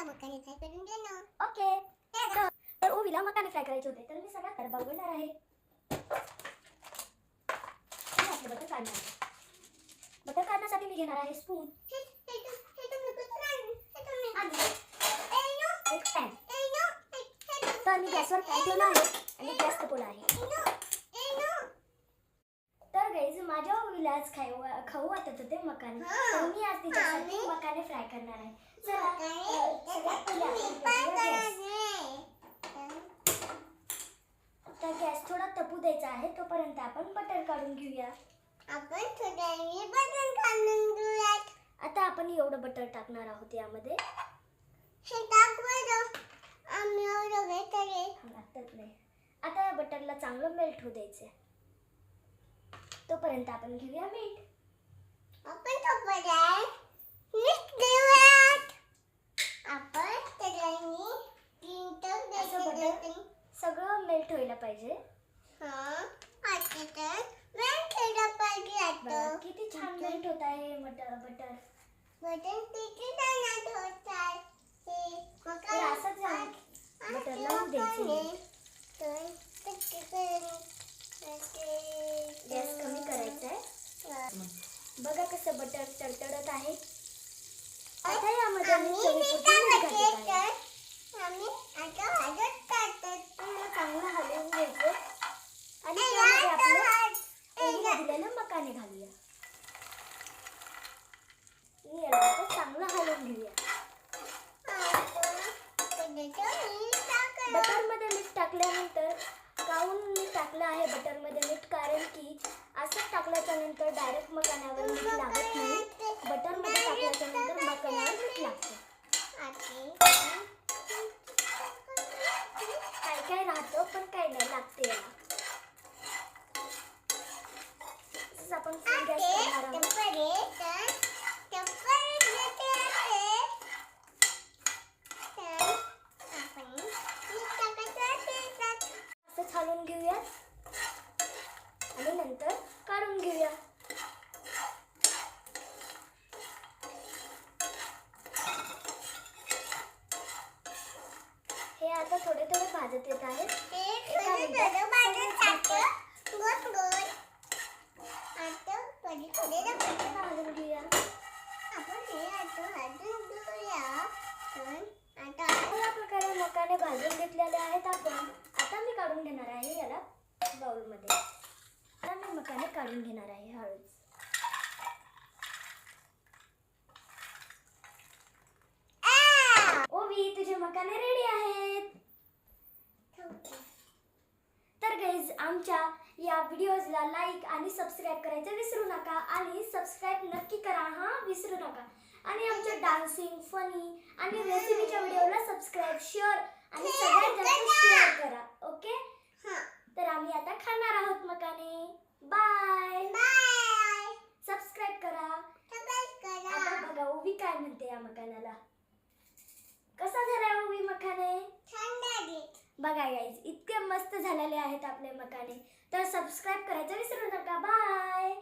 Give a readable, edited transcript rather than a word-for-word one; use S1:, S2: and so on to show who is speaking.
S1: मला मकाने फ्राय करून दे ना.
S2: ओके. तर ओवीला मकाने फ्राय करायचे होते तर मी सगळ्यात तर बघणार आहे. बटर काढणार. बटर काढण्यासाठी मी घेणार आहे स्पून एक पॅन. तर मी गॅसवर पॅन ठेवला आहे आणि गॅस तापवला आहे. तर गाईज माझ्या ओवीला आज खाऊ वाटत होते मकाने तर मी आज तिच्यासाठी मकाने फ्राय करणार आहे. चला सगळ्यात पहिले आपण तर गॅस थोडा तपू द्यायचा आहे तोपर्यंत आपण बटर काढून घेऊया.
S1: आपण थोड्यावेळी बटर काढून घेऊयात.
S2: आता आपण एवढं बटर टाकणार आहोत यामध्ये.
S1: हे टाक बरं. आम्ही एवढं घेतले.
S2: आता या बटरला चांगलं मेल्ट होऊ द्यायचं. तोपर्यंत आपण घेऊया मीठ.
S1: आपण तोपर्यंत मीठ घेऊयात. आपण त्याच्यानी
S2: असं बटर सगळं मेल्ट व्हायला पाहिजे.
S1: आता तर मेल्ट व्हायला पाहिजे. आता
S2: किती छान मेल्ट होत आहे बटर.
S1: बटर किती छान होत आहे.
S2: असंच बटर लावून द्यायचे. गॅस कमी करायचा आहे. बघा कसं बटर तडतडत आहे. आता यामध्ये मी चवीपुरतं मीठ घालत आहे. चांगलं हलवून घ्यायचं आणि त्यामध्ये आपलं ओवीला दिलेलं मकाने घालूया. याला चांगलं हलवून घेऊया. बटरमध्ये मीठ टाकल्यानंतर काहून मी टाकलं आहे बटरमध्ये मीठ कारण की असं टाकल्याच्या नंतर डायरेक्ट मकानावर मीठ लागत नाही. बटरमध्ये टाकल्याच्या नंतर मकानावर मीठ लागतं. काय राहतं पण काय नाही लागते याला. आपण फुल गॅस करणार आहोत. असं छानून घेऊया आणि नंतर काढून घेऊया. हे आता थोडे थोडे भाजत येत आहेत. भाजून घेऊया. या प्रकारे मकाने भाजून घेतलेले आहेत आपण. आता मी काढून घेणार आहे याला बाउलमध्ये. आता मी मकाने काढून घेणार आहे हळूच. ओवी तुझे मकाने रेडी आहेत. तर गाईज आमच्या या व्हिडिओजला लाईक आणि सबस्क्राईब करायचं विसरू नका. आणि सबस्क्राईब नक्की करा विसरू नका. आणि आमच्या डान्सिंग फनी आणि रेसिपीच्या व्हिडिओला सबस्क्राईब शेअर आणि सगळ्यात जास्त शेअर करा. ओके. तर आम्ही आता खाणार आहोत मकाने. बाय. सबस्क्राईब करा. आता बघा ओवी काय म्हणते या मकानाला. कसा झाला ओवी मकाने. बघा गाईज इतके मस्त झालेले आहेत आपले मकाने. तर सबस्क्राईब करायचं विसरू नका. बाय.